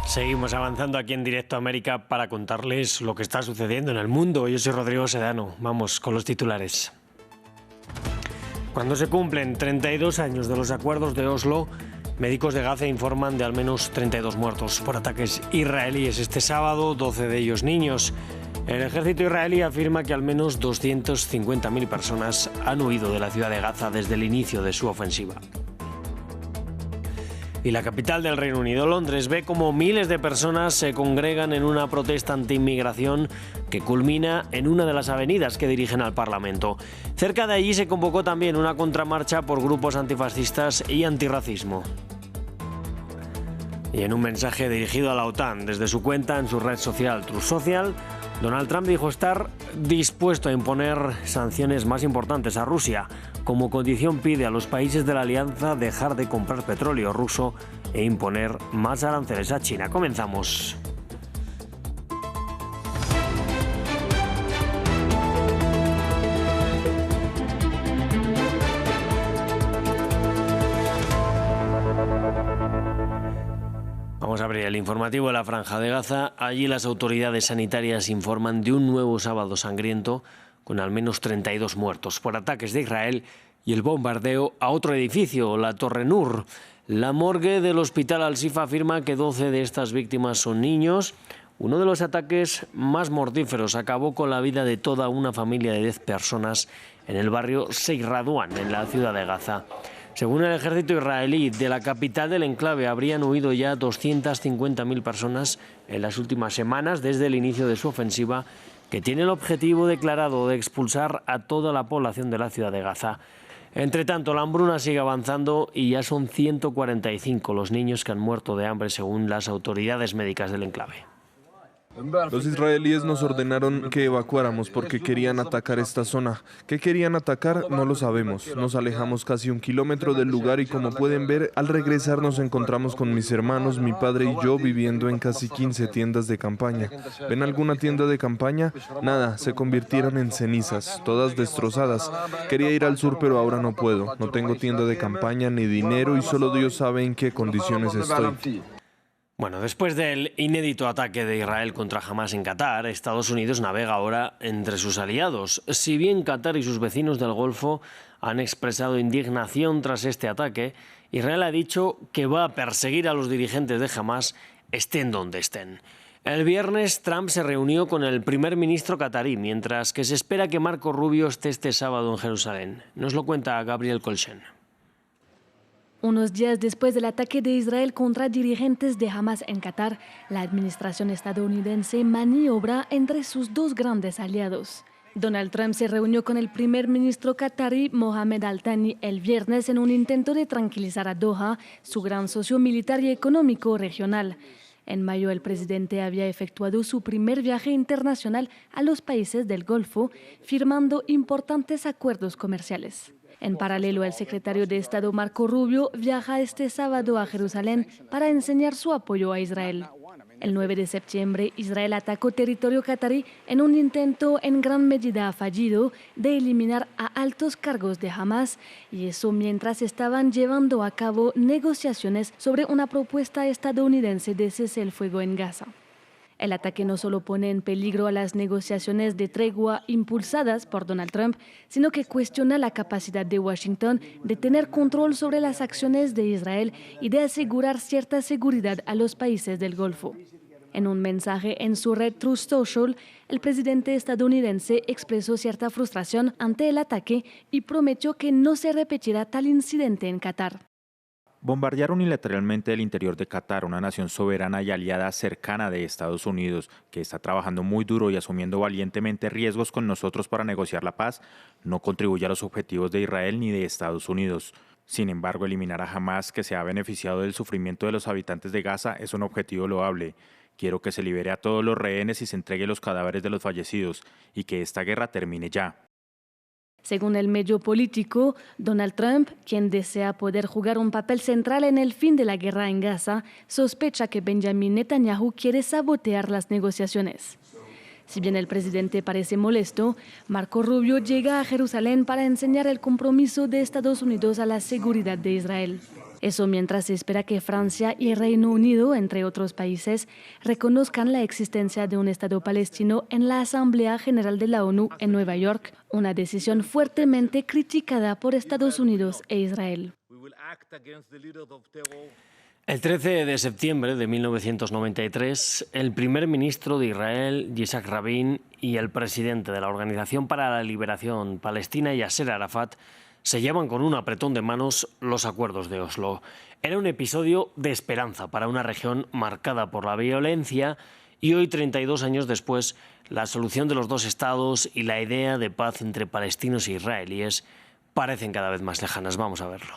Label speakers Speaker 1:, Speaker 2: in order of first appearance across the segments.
Speaker 1: Seguimos avanzando aquí en Directo a América para contarles lo que está sucediendo en el mundo. Yo soy Rodrigo Sedano. Vamos con los titulares. Cuando se cumplen 32 años de los acuerdos de Oslo, médicos de Gaza informan de al menos 32 muertos por ataques israelíes este sábado, 12 de ellos niños. El ejército israelí afirma que al menos 250.000 personas han huido de la ciudad de Gaza desde el inicio de su ofensiva. Y la capital del Reino Unido, Londres, ve cómo miles de personas se congregan en una protesta anti-inmigración que culmina en una de las avenidas que dirigen al Parlamento. Cerca de allí se convocó también una contramarcha por grupos antifascistas y antirracismo. Y en un mensaje dirigido a la OTAN desde su cuenta en su red social Truth Social, Donald Trump dijo estar dispuesto a imponer sanciones más importantes a Rusia. Como condición pide a los países de la alianza dejar de comprar petróleo ruso e imponer más aranceles a China. Comenzamos. Vamos a abrir el informativo de la Franja de Gaza. Allí las autoridades sanitarias informan de un nuevo sábado sangriento con al menos 32 muertos por ataques de Israel y el bombardeo a otro edificio, la Torre Nur. La morgue del Hospital Al-Shifa afirma que 12 de estas víctimas son niños. Uno de los ataques más mortíferos acabó con la vida de toda una familia de 10 personas en el barrio Sheikh Radwan, en la ciudad de Gaza. Según el ejército israelí, de la capital del enclave habrían huido ya 250.000 personas en las últimas semanas desde el inicio de su ofensiva, que tiene el objetivo declarado de expulsar a toda la población de la ciudad de Gaza. Entre tanto, la hambruna sigue avanzando y ya son 145 los niños que han muerto de hambre según las autoridades médicas del enclave.
Speaker 2: Los israelíes nos ordenaron que evacuáramos porque querían atacar esta zona. ¿Qué querían atacar? No lo sabemos. Nos alejamos casi 1 kilómetro del lugar y como pueden ver, al regresar nos encontramos con mis hermanos, mi padre y yo viviendo en casi 15 tiendas de campaña. ¿Ven alguna tienda de campaña? Nada, se convirtieron en cenizas, todas destrozadas. Quería ir al sur pero ahora no puedo. No tengo tienda de campaña ni dinero y solo Dios sabe en qué condiciones estoy.
Speaker 1: Bueno, después del inédito ataque de Israel contra Hamás en Qatar, Estados Unidos navega ahora entre sus aliados. Si bien Qatar y sus vecinos del Golfo han expresado indignación tras este ataque, Israel ha dicho que va a perseguir a los dirigentes de Hamás, estén donde estén. El viernes, Trump se reunió con el primer ministro qatarí, mientras que se espera que Marco Rubio esté este sábado en Jerusalén. Nos lo cuenta Gabriel Colchen.
Speaker 3: Unos días después del ataque de Israel contra dirigentes de Hamás en Qatar, la administración estadounidense maniobra entre sus dos grandes aliados. Donald Trump se reunió con el primer ministro qatarí Mohammed Al-Thani el viernes en un intento de tranquilizar a Doha, su gran socio militar y económico regional. En mayo, el presidente había efectuado su primer viaje internacional a los países del Golfo, firmando importantes acuerdos comerciales. En paralelo, el secretario de Estado Marco Rubio viaja este sábado a Jerusalén para enseñar su apoyo a Israel. El 9 de septiembre, Israel atacó territorio qatarí en un intento en gran medida fallido de eliminar a altos cargos de Hamás, y eso mientras estaban llevando a cabo negociaciones sobre una propuesta estadounidense de cese el fuego en Gaza. El ataque no solo pone en peligro a las negociaciones de tregua impulsadas por Donald Trump, sino que cuestiona la capacidad de Washington de tener control sobre las acciones de Israel y de asegurar cierta seguridad a los países del Golfo. En un mensaje en su red Truth Social, el presidente estadounidense expresó cierta frustración ante el ataque y prometió que no se repetirá tal incidente en Qatar.
Speaker 4: Bombardear unilateralmente el interior de Qatar, una nación soberana y aliada cercana de Estados Unidos, que está trabajando muy duro y asumiendo valientemente riesgos con nosotros para negociar la paz, no contribuye a los objetivos de Israel ni de Estados Unidos. Sin embargo, eliminar a Hamás, que se ha beneficiado del sufrimiento de los habitantes de Gaza, es un objetivo loable. Quiero que se libere a todos los rehenes y se entregue los cadáveres de los fallecidos, y que esta guerra termine ya.
Speaker 3: Según el medio político, Donald Trump, quien desea poder jugar un papel central en el fin de la guerra en Gaza, sospecha que Benjamin Netanyahu quiere sabotear las negociaciones. Si bien el presidente parece molesto, Marco Rubio llega a Jerusalén para enseñar el compromiso de Estados Unidos a la seguridad de Israel. Eso mientras se espera que Francia y Reino Unido, entre otros países, reconozcan la existencia de un Estado palestino en la Asamblea General de la ONU en Nueva York, una decisión fuertemente criticada por Estados Unidos e Israel.
Speaker 1: El 13 de septiembre de 1993, el primer ministro de Israel, Yitzhak Rabin, y el presidente de la Organización para la Liberación Palestina, Yasser Arafat, sellaban con un apretón de manos los acuerdos de Oslo. Era un episodio de esperanza para una región marcada por la violencia y hoy, 32 años después, la solución de los dos estados y la idea de paz entre palestinos e israelíes parecen cada vez más lejanas. Vamos a verlo.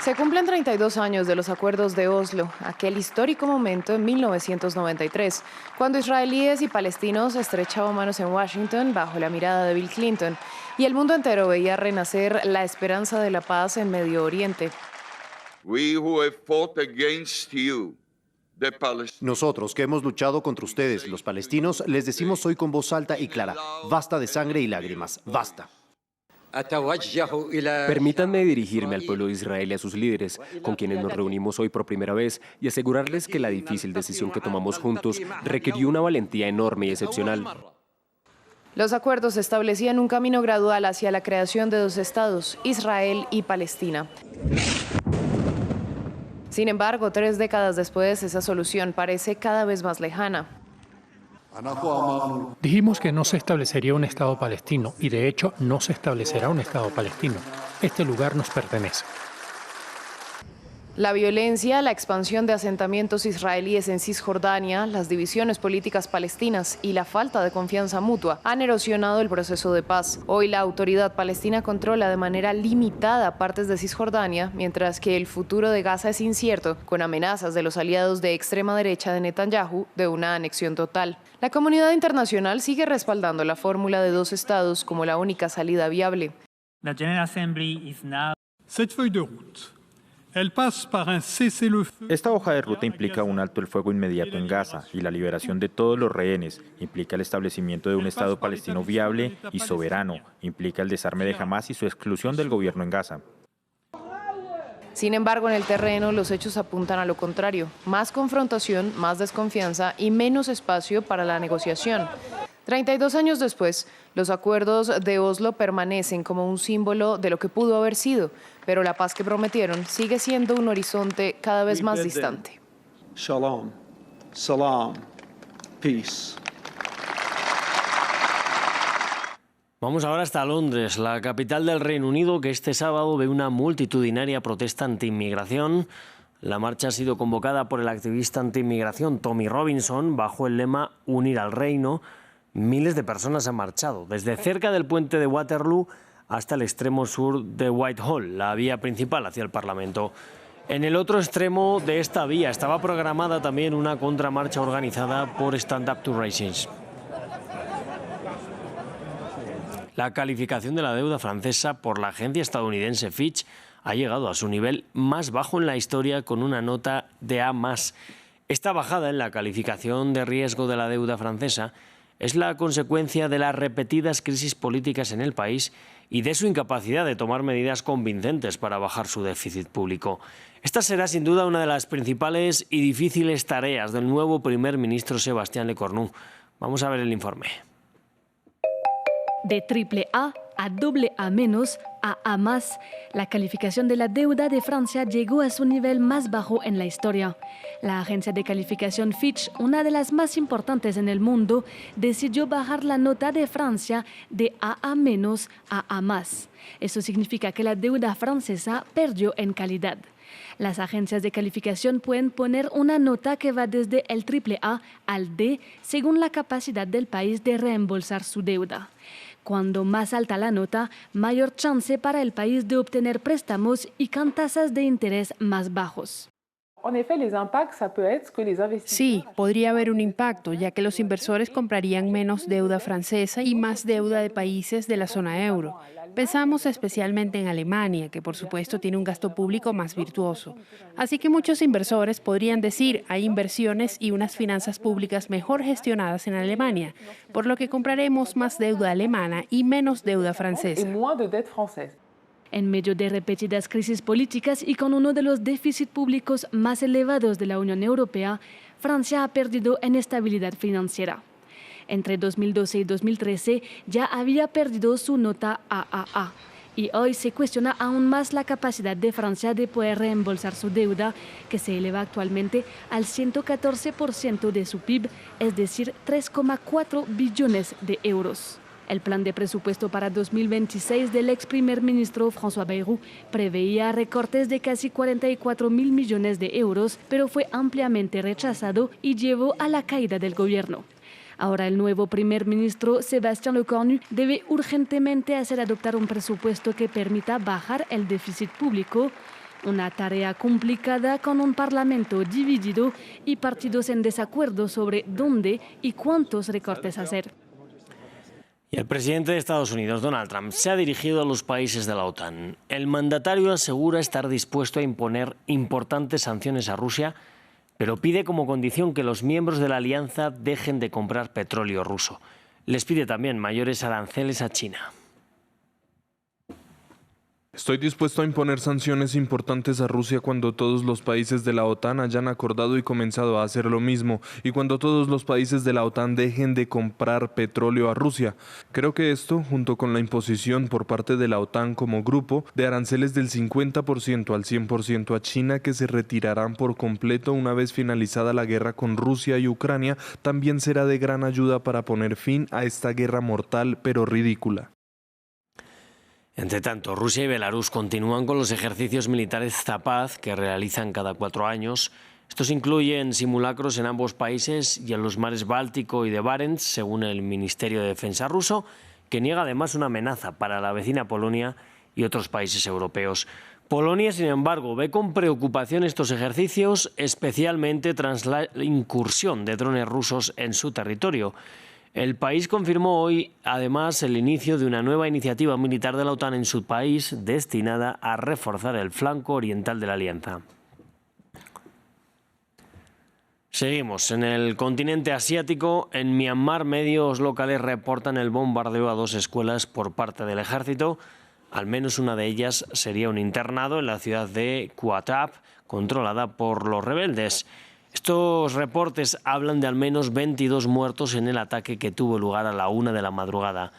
Speaker 5: Se cumplen 32 años de los acuerdos de Oslo, aquel histórico momento en 1993, cuando israelíes y palestinos estrechaban manos en Washington bajo la mirada de Bill Clinton, y el mundo entero veía renacer la esperanza de la paz en Medio Oriente.
Speaker 6: Nosotros que hemos luchado contra ustedes, los palestinos, les decimos hoy con voz alta y clara, basta de sangre y lágrimas, basta.
Speaker 7: Permítanme dirigirme al pueblo de Israel y a sus líderes, con quienes nos reunimos hoy por primera vez, y asegurarles que la difícil decisión que tomamos juntos requirió una valentía enorme y excepcional.
Speaker 5: Los acuerdos establecían un camino gradual hacia la creación de dos estados, Israel y Palestina. Sin embargo, 3 décadas después, esa solución parece cada vez más lejana.
Speaker 8: Dijimos que no se establecería un Estado palestino y de hecho no se establecerá un Estado palestino. Este lugar nos pertenece.
Speaker 5: La violencia, la expansión de asentamientos israelíes en Cisjordania, las divisiones políticas palestinas y la falta de confianza mutua han erosionado el proceso de paz. Hoy la autoridad palestina controla de manera limitada partes de Cisjordania, mientras que el futuro de Gaza es incierto, con amenazas de los aliados de extrema derecha de Netanyahu de una anexión total. La comunidad internacional sigue respaldando la fórmula de dos estados como la única salida viable.
Speaker 4: Esta hoja de ruta implica un alto el fuego inmediato en Gaza y la liberación de todos los rehenes, implica el establecimiento de un Estado palestino viable y soberano, implica el desarme de Hamás y su exclusión del gobierno en Gaza.
Speaker 5: Sin embargo, en el terreno los hechos apuntan a lo contrario, más confrontación, más desconfianza y menos espacio para la negociación. 32 años después, los acuerdos de Oslo permanecen como un símbolo de lo que pudo haber sido, pero la paz que prometieron sigue siendo un horizonte cada vez más distante.
Speaker 9: Shalom, salam, peace.
Speaker 1: Vamos ahora hasta Londres, la capital del Reino Unido, que este sábado ve una multitudinaria protesta anti-inmigración. La marcha ha sido convocada por el activista anti-inmigración Tommy Robinson bajo el lema Unir al Reino. Miles de personas han marchado, desde cerca del puente de Waterloo hasta el extremo sur de Whitehall, la vía principal hacia el Parlamento. En el otro extremo de esta vía estaba programada también una contramarcha organizada por Stand Up to Racism. La calificación de la deuda francesa por la agencia estadounidense Fitch ha llegado a su nivel más bajo en la historia, con una nota de A+. Esta bajada en la calificación de riesgo de la deuda francesa es la consecuencia de las repetidas crisis políticas en el país y de su incapacidad de tomar medidas convincentes para bajar su déficit público. Esta será sin duda una de las principales y difíciles tareas del nuevo primer ministro Sébastien Lecornu. Vamos a ver el informe.
Speaker 3: De AAA a AA- a A+, la calificación de la deuda de Francia llegó a su nivel más bajo en la historia. La agencia de calificación Fitch, una de las más importantes en el mundo, decidió bajar la nota de Francia de AA- a A+. Eso significa que la deuda francesa perdió en calidad. Las agencias de calificación pueden poner una nota que va desde el AAA al D según la capacidad del país de reembolsar su deuda. Cuando más alta la nota, mayor chance para el país de obtener préstamos y con tasas de interés más bajos.
Speaker 10: Sí, podría haber un impacto, ya que los inversores comprarían menos deuda francesa y más deuda de países de la zona euro. Pensamos especialmente en Alemania, que por supuesto tiene un gasto público más virtuoso. Así que muchos inversores podrían decir, hay inversiones y unas finanzas públicas mejor gestionadas en Alemania, por lo que compraremos más deuda alemana y menos deuda francesa.
Speaker 3: En medio de repetidas crisis políticas y con uno de los déficits públicos más elevados de la Unión Europea, Francia ha perdido en estabilidad financiera. Entre 2012 y 2013 ya había perdido su nota AAA y hoy se cuestiona aún más la capacidad de Francia de poder reembolsar su deuda, que se eleva actualmente al 114% de su PIB, es decir, 3,4 billones de euros. El plan de presupuesto para 2026 del ex primer ministro François Bayrou preveía recortes de casi 44.000 millones de euros, pero fue ampliamente rechazado y llevó a la caída del gobierno. Ahora el nuevo primer ministro Sébastien Lecornu debe urgentemente hacer adoptar un presupuesto que permita bajar el déficit público, una tarea complicada con un parlamento dividido y partidos en desacuerdo sobre dónde y cuántos recortes hacer.
Speaker 1: Y el presidente de Estados Unidos, Donald Trump, se ha dirigido a los países de la OTAN. El mandatario asegura estar dispuesto a imponer importantes sanciones a Rusia, pero pide como condición que los miembros de la alianza dejen de comprar petróleo ruso. Les pide también mayores aranceles a China.
Speaker 2: Estoy dispuesto a imponer sanciones importantes a Rusia cuando todos los países de la OTAN hayan acordado y comenzado a hacer lo mismo, y cuando todos los países de la OTAN dejen de comprar petróleo a Rusia. Creo que esto, junto con la imposición por parte de la OTAN como grupo de aranceles del 50% al 100% a China, que se retirarán por completo una vez finalizada la guerra con Rusia y Ucrania, también será de gran ayuda para poner fin a esta guerra mortal pero ridícula.
Speaker 1: Entre tanto, Rusia y Belarus continúan con los ejercicios militares Zapad que realizan cada 4 años. Estos incluyen simulacros en ambos países y en los mares Báltico y de Barents, según el Ministerio de Defensa ruso, que niega además una amenaza para la vecina Polonia y otros países europeos. Polonia, sin embargo, ve con preocupación estos ejercicios, especialmente tras la incursión de drones rusos en su territorio. El país confirmó hoy, además, el inicio de una nueva iniciativa militar de la OTAN en su país destinada a reforzar el flanco oriental de la alianza. Seguimos. En el continente asiático, en Myanmar, medios locales reportan el bombardeo a 2 escuelas por parte del ejército. Al menos una de ellas sería un internado en la ciudad de Kuatap, controlada por los rebeldes. Estos reportes hablan de al menos 22 muertos en el ataque que tuvo lugar a la 1 de la madrugada.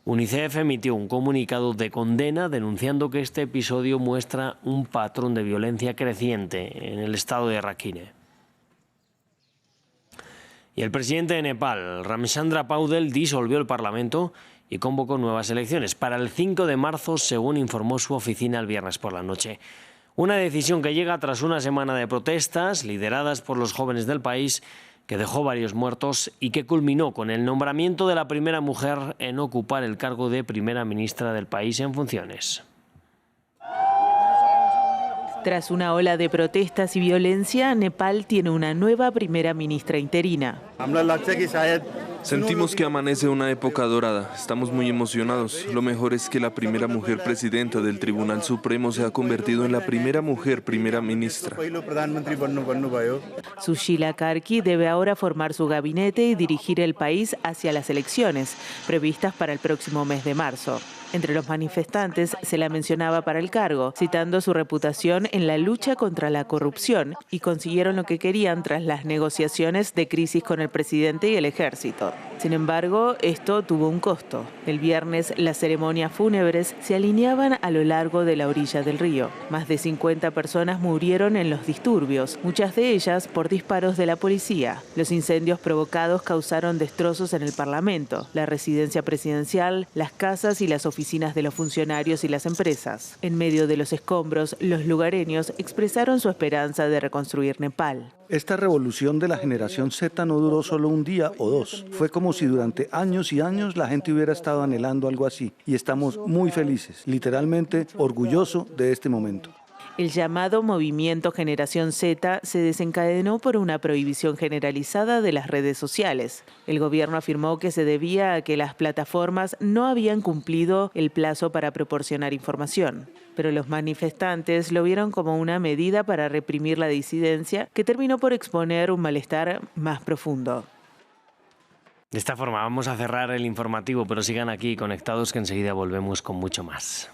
Speaker 1: UNICEF emitió un comunicado de condena denunciando que este episodio muestra un patrón de violencia creciente en el estado de Rakhine. Y el presidente de Nepal, Ramchandra Paudel, disolvió el Parlamento y convocó nuevas elecciones para el 5 de marzo, según informó su oficina el viernes por la noche. Una decisión que llega tras una semana de protestas lideradas por los jóvenes del país, que dejó varios muertos y que culminó con el nombramiento de la primera mujer en ocupar el cargo de primera ministra del país en funciones.
Speaker 11: Tras una ola de protestas y violencia, Nepal tiene una nueva primera ministra interina.
Speaker 2: Sentimos que amanece una época dorada. Estamos muy emocionados. Lo mejor es que la primera mujer presidenta del Tribunal Supremo se ha convertido en la primera mujer primera ministra.
Speaker 11: Sushila Karki debe ahora formar su gabinete y dirigir el país hacia las elecciones, previstas para el próximo mes de marzo. Entre los manifestantes se la mencionaba para el cargo, citando su reputación en la lucha contra la corrupción, y consiguieron lo que querían tras las negociaciones de crisis con el presidente y el ejército. Sin embargo, esto tuvo un costo. El viernes, las ceremonias fúnebres se alineaban a lo largo de la orilla del río. Más de 50 personas murieron en los disturbios, muchas de ellas por disparos de la policía. Los incendios provocados causaron destrozos en el Parlamento, la residencia presidencial, las casas y las oficinas de los funcionarios y las empresas. En medio de los escombros, los lugareños expresaron su esperanza de reconstruir Nepal.
Speaker 12: Esta revolución de la generación Z no duró solo un día o 2. Fue como si durante años y años la gente hubiera estado anhelando algo así. Y estamos muy felices, literalmente orgulloso de este momento.
Speaker 11: El llamado Movimiento Generación Z se desencadenó por una prohibición generalizada de las redes sociales. El gobierno afirmó que se debía a que las plataformas no habían cumplido el plazo para proporcionar información. Pero los manifestantes lo vieron como una medida para reprimir la disidencia, que terminó por exponer un malestar más profundo.
Speaker 1: De esta forma vamos a cerrar el informativo, pero sigan aquí conectados que enseguida volvemos con mucho más.